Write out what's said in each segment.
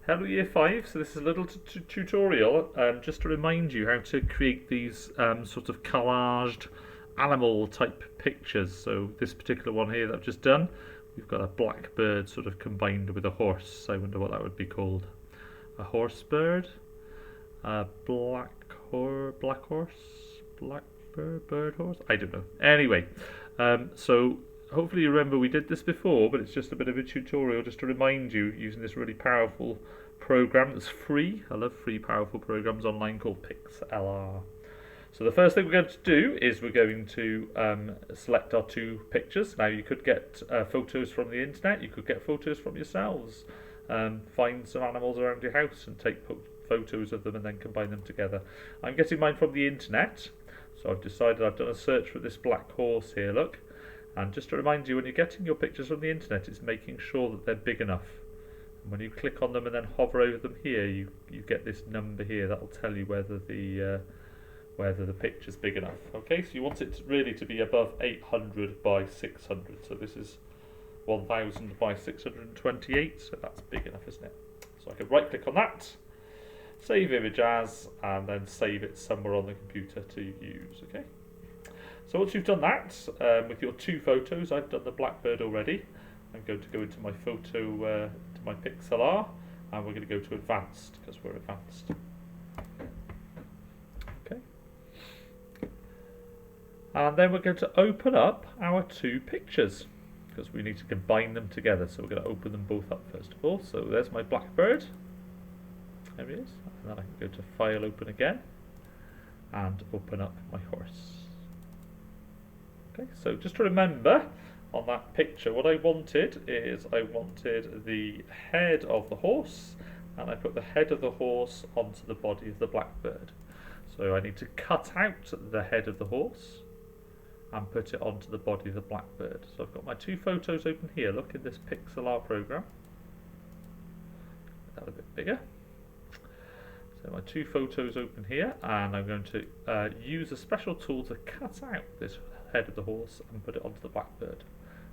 Hello Year 5, so this is a little tutorial just to remind you how to create these sort of collaged animal type pictures. So this particular one here that I've just done, we've got a black bird sort of combined with a horse. I wonder what that would be called. A horse bird? A black horse? Black bird horse? I don't know. Anyway, so hopefully you remember we did this before, but it's just a bit of a tutorial just to remind you using this really powerful program that's free. I love free powerful programs online called PIXLR. So the first thing we're going to do is we're going to select our two pictures. Now you could get photos from the internet, you could get photos from yourselves. Find some animals around your house and take photos of them and then combine them together. I'm getting mine from the internet, so I've decided I've done a search for this black horse here, look. And just to remind you, when you're getting your pictures from the internet, it's making sure that they're big enough. And when you click on them and then hover over them here, you get this number here that will tell you whether the picture's big enough. Okay, so you want it really to be above 800 by 600. So this is 1000 by 628, so that's big enough, isn't it? So I can right click on that, save image as, and then save it somewhere on the computer to use. Okay. So once you've done that, with your two photos, I've done the blackbird already. I'm going to go into my photo, to my PIXLR, and we're going to go to advanced, because we're advanced. Okay. And then we're going to open up our two pictures, because we need to combine them together. So we're going to open them both up first of all. So there's my blackbird. There he is. And then I can go to File, Open again, and open up my horse. Okay, so just to remember on that picture, what I wanted is I wanted the head of the horse, and I put the head of the horse onto the body of the blackbird. So I need to cut out the head of the horse and put it onto the body of the blackbird. So I've got my two photos open here. Look in this PIXLR program. Make that a bit bigger. So my two photos open here, and I'm going to use a special tool to cut out this head of the horse and put it onto the blackbird.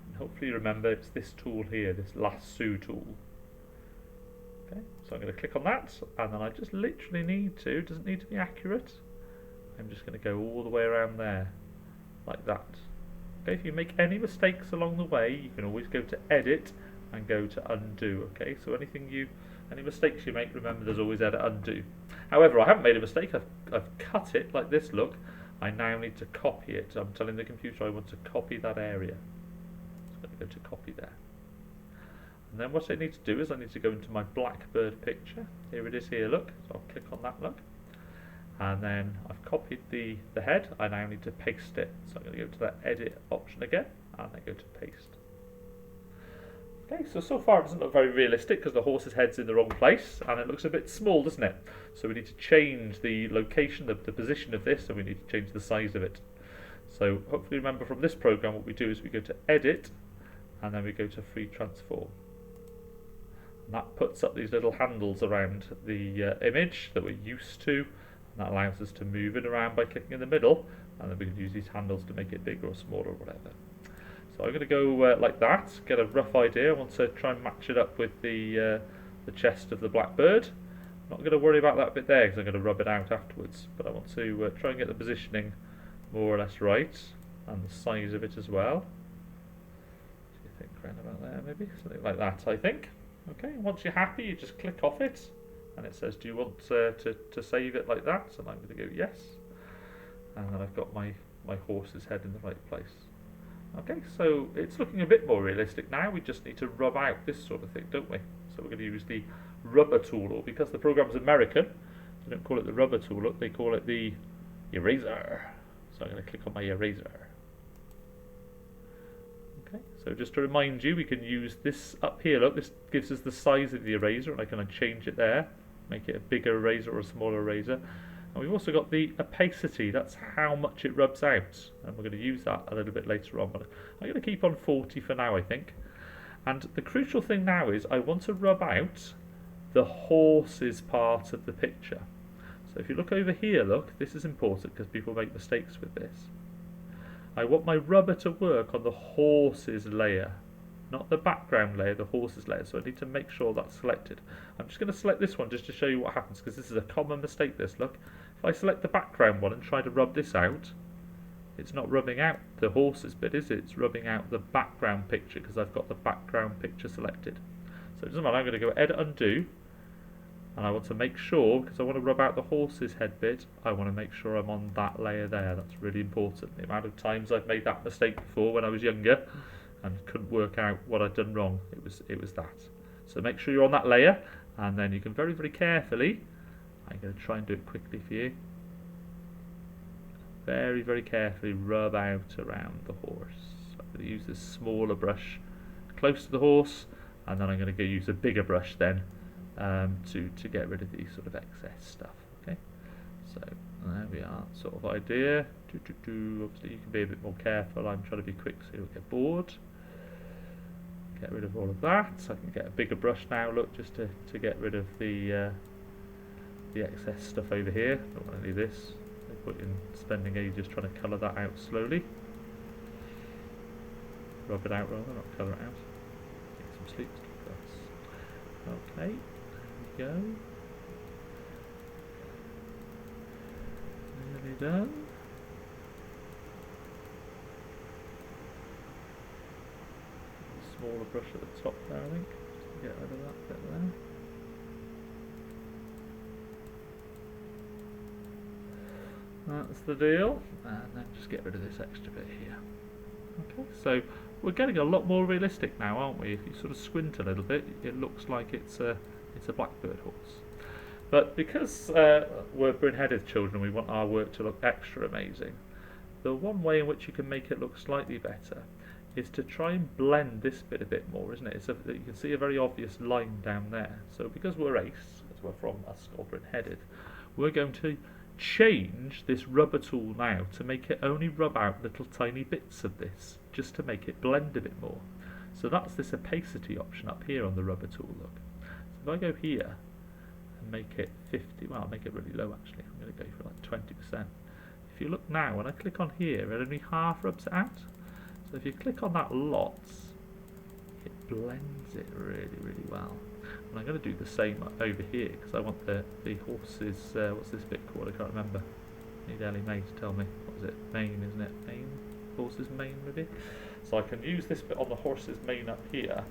And hopefully remember it's this tool here, this lasso tool. Okay, so I'm going to click on that, and then I just literally need to, doesn't need to be accurate, I'm just going to go all the way around there, like that. Okay, if you make any mistakes along the way, you can always go to edit and go to undo. Okay, so any mistakes you make, remember there's always edit undo. However, I haven't made a mistake, I've cut it like this, look. I now need to copy it. I'm telling the computer I want to copy that area. So I'm going to go to copy there. And then what I need to do is I need to go into my blackbird picture. Here it is here, look. So I'll click on that, look. And then I've copied the head. I now need to paste it. So I'm going to go to that edit option again, and then go to paste. Okay, so far it doesn't look very realistic because the horse's head's in the wrong place, and it looks a bit small, doesn't it? So we need to change the location, the position of this, and we need to change the size of it. So hopefully remember from this program what we do is we go to edit, and then we go to free transform. And that puts up these little handles around the image that we're used to, and that allows us to move it around by clicking in the middle, and then we can use these handles to make it bigger or smaller or whatever. So I'm going to go like that, get a rough idea. I want to try and match it up with the chest of the blackbird. I'm not going to worry about that bit there because I'm going to rub it out afterwards, but I want to try and get the positioning more or less right, and the size of it as well. What do you think around about there, maybe? Something like that, I think. Okay, and once you're happy, you just click off it, and it says, do you want to save it like that? And I'm going to go yes. And then I've got my horse's head in the right place. Okay, so it's looking a bit more realistic now. We just need to rub out this sort of thing, don't we? So we're going to use the rubber tool, or because the program's American, they don't call it the rubber tool, look, they call it the eraser. So I'm going to click on my eraser. Okay, so just to remind you, we can use this up here, look, this gives us the size of the eraser, and I can change it there, make it a bigger eraser or a smaller eraser. And we've also got the opacity, that's how much it rubs out, and we're going to use that a little bit later on, but I'm going to keep on 40 for now, I think. And the crucial thing now is I want to rub out the horse's part of the picture. So if you look over here, look, this is important because people make mistakes with this. I want my rubber to work on the horse's layer. not the background layer, the horse's layer. So I need to make sure that's selected. I'm just going to select this one just to show you what happens, because this is a common mistake, this, look. If I select the background one and try to rub this out, it's not rubbing out the horse's bit, is it? It's rubbing out the background picture, because I've got the background picture selected. So it doesn't matter, I'm going to go edit undo, and I want to make sure, because I want to rub out the horse's head bit, I want to make sure I'm on that layer there. That's really important. The amount of times I've made that mistake before when I was younger and couldn't work out what I'd done wrong, it was that. So make sure you're on that layer, and then you can very, very carefully, I'm going to try and do it quickly for you, very, very carefully rub out around the horse. I'm going to use this smaller brush close to the horse, and then I'm going to go use a bigger brush then to get rid of the sort of excess stuff. Okay, so there we are, sort of idea. Obviously you can be a bit more careful. I'm trying to be quick so you don't get bored. Get rid of all of that. So I can get a bigger brush now, look, just to get rid of the excess stuff over here. Don't want to do this. No point in spending ages trying to colour that out slowly. Rub it out rather, not colour it out. Get some sleep. Okay, there we go. Nearly done. Smaller brush at the top there, I think, just to get rid of that bit there. That's the deal, and then just get rid of this extra bit here. Okay, so we're getting a lot more realistic now, aren't we? If you sort of squint a little bit, it looks like it's a blackbird horse. But because we're Bryn-headed children, we want our work to look extra amazing. The one way in which you can make it look slightly better is to try and blend this bit a bit more, isn't it? You can see a very obvious line down there. So because we're Ace, as we're from Ascot Bryn-headed, we're going to change this rubber tool now to make it only rub out little tiny bits of this, just to make it blend a bit more. So that's this opacity option up here on the rubber tool, look. So if I go here and make it 50, well, I'll make it really low actually, I'm going to go for like 20%. If you look now, when I click on here, it only half rubs it out. So if you click on that lots, it blends it really, really well. And I'm going to do the same over here, because I want the horse's, what's this bit called? I can't remember. Need Ellie May to tell me. What was it? Mane, isn't it? Mane? Horse's mane, maybe? So I can use this bit on the horse's mane up here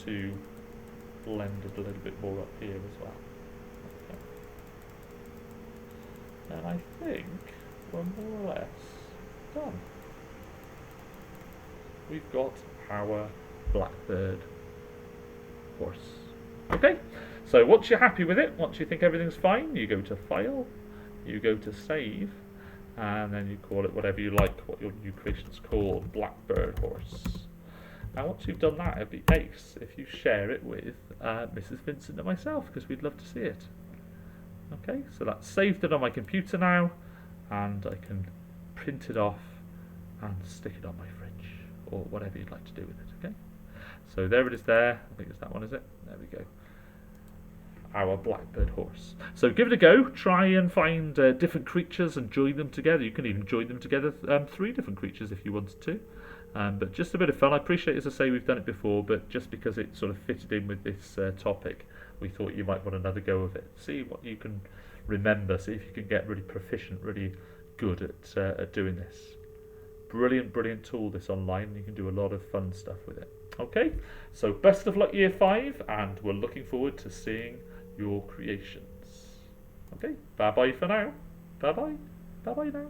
to blend it a little bit more up here as well. Okay. And I think we're more or less done. We've got our blackbird horse. Okay, so once you're happy with it, once you think everything's fine, you go to File, you go to Save, and then you call it whatever you like, what your new creation's called, Blackbird Horse. Now once you've done that, it'd be ace if you share it with Mrs. Vincent and myself, because we'd love to see it. Okay, so that's saved it on my computer now, and I can print it off and stick it on my fridge, or whatever you'd like to do with it, okay? So there it is there. I think it's that one, is it? There we go. Our blackbird horse. So give it a go. Try and find different creatures and join them together. You can even join them together, 3 different creatures if you wanted to. But just a bit of fun. I appreciate, as I say, we've done it before, but just because it sort of fitted in with this topic, we thought you might want another go of it. See what you can remember. See if you can get really proficient, really good at doing this. Brilliant, brilliant tool, this online, and you can do a lot of fun stuff with it. Okay, so best of luck Year 5, and we're looking forward to seeing your creations. Okay, bye-bye for now. Bye-bye. Bye-bye now.